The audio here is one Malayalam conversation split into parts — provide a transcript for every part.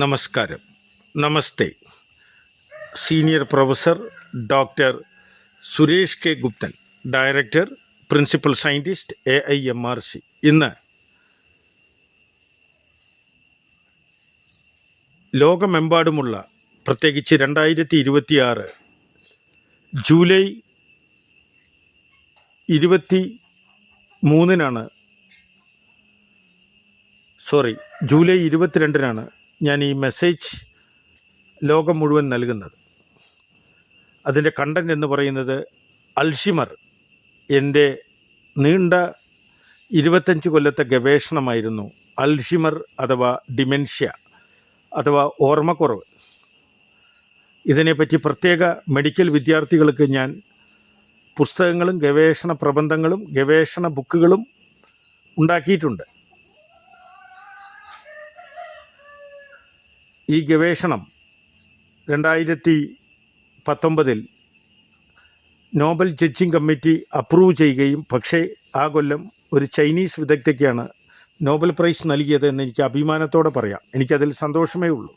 നമസ്കാരം. നമസ്തേ. Senior professor doctor Suresh K Guptan, director, principal scientist, AIMRC. ഇന്ന് ലോകമെമ്പാടുമുള്ള, പ്രത്യേകിച്ച് 2026 ജൂലൈ 22-നാണ് ഞാൻ ഈ മെസ്സേജ് ലോകം മുഴുവൻ നൽകുന്നത്. അതിൻ്റെ കണ്ടൻറ് എന്ന് പറയുന്നത് അൽഷിമർ. എൻ്റെ നീണ്ട 25 കൊല്ലത്തെ ഗവേഷണമായിരുന്നു അൽഷിമർ അഥവാ ഡിമെൻഷ്യ അഥവാ ഓർമ്മക്കുറവ്. ഇതിനെപ്പറ്റി പ്രത്യേക മെഡിക്കൽ വിദ്യാർത്ഥികൾക്ക് ഞാൻ പുസ്തകങ്ങളും ഗവേഷണ പ്രബന്ധങ്ങളും ഗവേഷണ ബുക്കുകളും ഉണ്ടാക്കിയിട്ടുണ്ട്. ഈ ഗവേഷണം 2019 നോബൽ ജഡ്ജിങ് കമ്മിറ്റി അപ്രൂവ് ചെയ്യുകയും, പക്ഷേ ആ കൊല്ലം ഒരു ചൈനീസ് വിദഗ്ധയ്ക്കാണ് നോബൽ പ്രൈസ് നൽകിയത് എന്ന് എനിക്ക് അഭിമാനത്തോടെ പറയാം. എനിക്കതിൽ സന്തോഷമേ ഉള്ളൂ.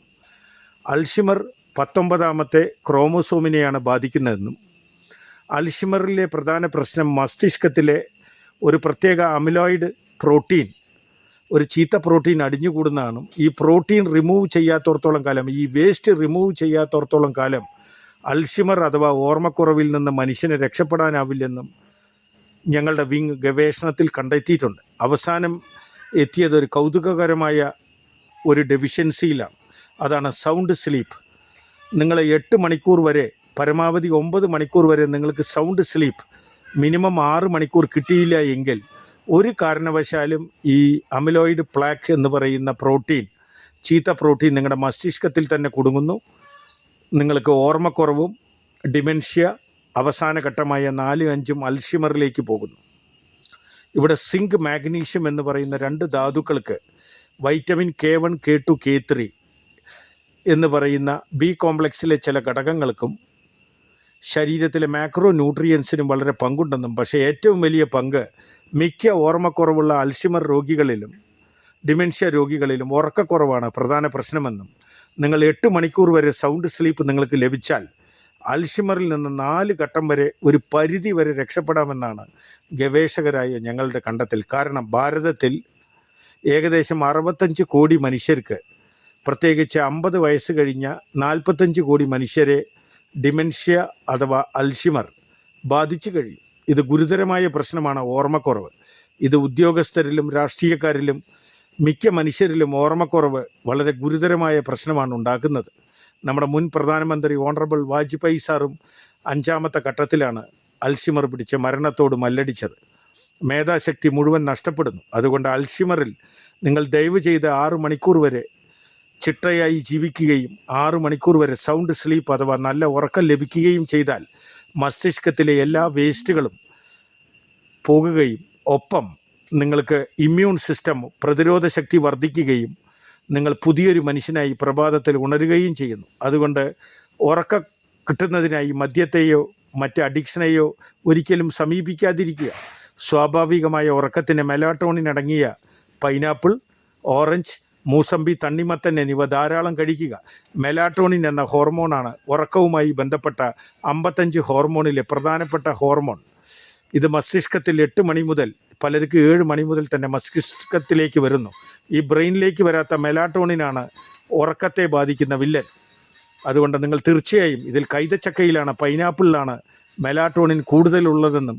അൽഷിമർ 19ാമത്തെ ക്രോമോസോമിനെയാണ് ബാധിക്കുന്നതെന്നും അൽഷിമറിലെ പ്രധാന പ്രശ്നം മസ്തിഷ്കത്തിലെ ഒരു പ്രത്യേക അമിലോയിഡ് പ്രോട്ടീൻ, ഒരു ചീത്ത പ്രോട്ടീൻ അടിഞ്ഞുകൂടുന്നതാണ്. ഈ പ്രോട്ടീൻ റിമൂവ് ചെയ്യാത്തോടത്തോളം കാലം, ഈ വേസ്റ്റ് റിമൂവ് ചെയ്യാത്തോടത്തോളം കാലം അൽഷിമർ അഥവാ ഓർമ്മക്കുറവിൽ നിന്ന് മനുഷ്യന് രക്ഷപ്പെടാനാവില്ലെന്നും ഞങ്ങളുടെ വിങ് ഗവേഷണത്തിൽ കണ്ടെത്തിയിട്ടുണ്ട്. അവസാനം എത്തിയത് ഒരു കൗതുകകരമായ ഒരു ഡെഫിഷ്യൻസിയിലാണ്. അതാണ് സൗണ്ട് സ്ലീപ്പ്. നിങ്ങൾ 8 മണിക്കൂർ വരെ, പരമാവധി 9 മണിക്കൂർ വരെ നിങ്ങൾക്ക് സൗണ്ട് സ്ലീപ്പ് മിനിമം 6 മണിക്കൂർ കിട്ടിയില്ല എങ്കിൽ ഒരു കാരണവശാലും ഈ അമിലോയിഡ് പ്ലാക്ക് എന്ന് പറയുന്ന പ്രോട്ടീൻ, ചീത്ത പ്രോട്ടീൻ നിങ്ങളുടെ മസ്തിഷ്കത്തിൽ തന്നെ കുടുങ്ങുന്നു. നിങ്ങൾക്ക് ഓർമ്മക്കുറവും ഡിമെൻഷ്യ അവസാന ഘട്ടമായ 4-5 അൽഷിമറിലേക്ക് പോകുന്നു. ഇവിടെ സിങ്ക്, മാഗ്നീഷ്യം എന്ന് പറയുന്ന 2 ധാതുക്കൾക്ക് വൈറ്റമിൻ K1, K2, K3 എന്ന് പറയുന്ന ബി കോംപ്ലക്സിലെ ചില ഘടകങ്ങൾക്കും ശരീരത്തിലെ മാക്രോ ന്യൂട്രിയൻസിനും വളരെ പങ്കുണ്ടെന്നും, പക്ഷേ ഏറ്റവും വലിയ പങ്ക് മിക്ക ഓർമ്മക്കുറവുള്ള അൽഷിമർ രോഗികളിലും ഡിമെൻഷ്യ രോഗികളിലും ഉറക്കക്കുറവാണ് പ്രധാന പ്രശ്നമെന്നും, നിങ്ങൾ 8 മണിക്കൂർ വരെ സൗണ്ട് സ്ലീപ്പ് നിങ്ങൾക്ക് ലഭിച്ചാൽ അൽഷിമറിൽ നിന്ന് 4 ഘട്ടം വരെ ഒരു പരിധി വരെ രക്ഷപ്പെടാമെന്നാണ് ഗവേഷകരായ ഞങ്ങളുടെ കണ്ടെത്തൽ. കാരണം ഭാരതത്തിൽ ഏകദേശം 65 കോടി മനുഷ്യർക്ക്, പ്രത്യേകിച്ച് 50 വയസ്സ് കഴിഞ്ഞ 45 കോടി മനുഷ്യരെ ഡിമെൻഷ്യ അഥവാ അൽഷിമർ ബാധിച്ചു കഴിയും. ഇത് ഗുരുതരമായ പ്രശ്നമാണ് ഓർമ്മക്കുറവ്. ഇത് ഉദ്യോഗസ്ഥരിലും രാഷ്ട്രീയക്കാരിലും മിക്ക മനുഷ്യരിലും ഓർമ്മക്കുറവ് വളരെ ഗുരുതരമായ പ്രശ്നമാണ് ഉണ്ടാക്കുന്നത്. നമ്മുടെ മുൻ പ്രധാനമന്ത്രി ഓണറബിൾ വാജ്പേയി സാറും 5ാമത്തെ ഘട്ടത്തിലാണ് അൽഷിമർ പിടിച്ച് മരണത്തോട് മല്ലടിച്ചത്. മേധാശക്തി മുഴുവൻ നഷ്ടപ്പെടുന്നു. അതുകൊണ്ട് അൽഷിമറിൽ നിങ്ങൾ ദയവ് ചെയ്ത് 6 മണിക്കൂർ വരെ ചിട്ടയായി ജീവിക്കുകയും 6 മണിക്കൂർ വരെ സൗണ്ട് സ്ലീപ്പ് അഥവാ നല്ല ഉറക്കം ലഭിക്കുകയും ചെയ്താൽ മസ്തിഷ്കത്തിലെ എല്ലാ വേസ്റ്റുകളും പോകുകയും ഒപ്പം നിങ്ങൾക്ക് ഇമ്മ്യൂൺ സിസ്റ്റം, പ്രതിരോധ ശക്തി വർദ്ധിക്കുകയും നിങ്ങൾ പുതിയൊരു മനുഷ്യനായി പ്രഭാതത്തിൽ ഉണരുകയും ചെയ്യുന്നു. അതുകൊണ്ട് ഉറക്കം കിട്ടുന്നതിനായി മദ്യത്തെയോ മറ്റ് അഡിക്ഷനെയോ ഒരിക്കലും സമീപിക്കാതിരിക്കുക. സ്വാഭാവികമായ ഉറക്കത്തിന് മെലാട്ടോണിൻ അടങ്ങിയ പൈനാപ്പിൾ, ഓറഞ്ച്, മൂസമ്പി, തണ്ണിമത്തൻ എന്നിവ ധാരാളം കഴിക്കുക. മെലാട്ടോണിൻ എന്ന ഹോർമോണാണ് ഉറക്കവുമായി ബന്ധപ്പെട്ട 55 ഹോർമോണിലെ പ്രധാനപ്പെട്ട ഹോർമോൺ. ഇത് മസ്തിഷ്കത്തിൽ 8 മണി മുതൽ, പലർക്ക് 7 മണി മുതൽ തന്നെ മസ്തിഷ്കത്തിലേക്ക് വരുന്നു. ഈ ബ്രെയിനിലേക്ക് വരാത്ത മെലാട്ടോണിനാണ് ഉറക്കത്തെ ബാധിക്കുന്ന വില്ലൻ. അതുകൊണ്ട് നിങ്ങൾ തീർച്ചയായും ഇതിൽ കൈതച്ചക്കയിലാണ്, പൈനാപ്പിളിലാണ് മെലാട്ടോണിൻ കൂടുതലുള്ളതെന്നും,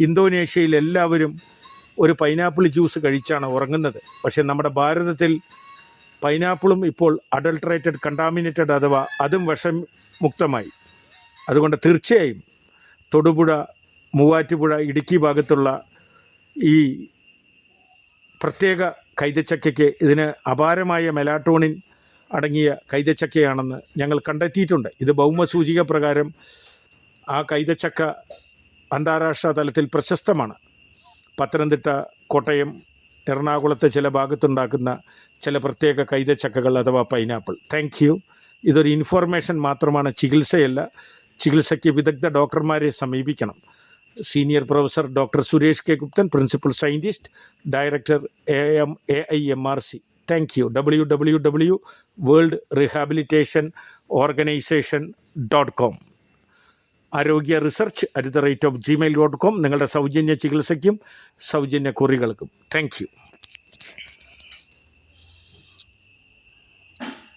ഇന്തോനേഷ്യയിൽ എല്ലാവരും ഒരു പൈനാപ്പിൾ ജ്യൂസ് കഴിച്ചാണ് ഉറങ്ങുന്നത്. പക്ഷേ നമ്മുടെ ഭാരതത്തിൽ പൈനാപ്പിളും ഇപ്പോൾ അഡൾട്രേറ്റഡ്, കണ്ടാമിനേറ്റഡ് അഥവാ അതും വിഷമുക്തമായി. അതുകൊണ്ട് തീർച്ചയായും തൊടുപുഴ, മൂവാറ്റുപുഴ, ഇടുക്കി ഭാഗത്തുള്ള ഈ പ്രത്യേക കൈതച്ചക്കയ്ക്ക്, ഇതിന് അപാരമായ മെലാട്ടോണിൻ അടങ്ങിയ കൈതച്ചക്കയാണെന്ന് ഞങ്ങൾ കണ്ടെത്തിയിട്ടുണ്ട്. ഇത് ഭൗമസൂചിക പ്രകാരം ആ കൈതച്ചക്ക അന്താരാഷ്ട്ര തലത്തിൽ പ്രശസ്തമാണ്. പത്തനംതിട്ട, കോട്ടയം, എറണാകുളത്തെ ചില ഭാഗത്തുണ്ടാക്കുന്ന ചില പ്രത്യേക കൈതച്ചക്കകൾ അഥവാ പൈനാപ്പിൾ. Thank you. ഇതൊരു ഇൻഫോർമേഷൻ മാത്രമാണ്, ചികിത്സയല്ല. ചികിത്സയ്ക്ക് വിദഗ്ധ ഡോക്ടർമാരെ സമീപിക്കണം. Senior professor doctor Suresh K Guptan, principal scientist, director AIMRC. Thank you. www.worldrehabilitationorganization.com aarogya.research@gmail.com. നിങ്ങളുടെ സൗജന്യ ചികിത്സയ്ക്കും സൗജന്യ കുറികൾക്കും താങ്ക് യു.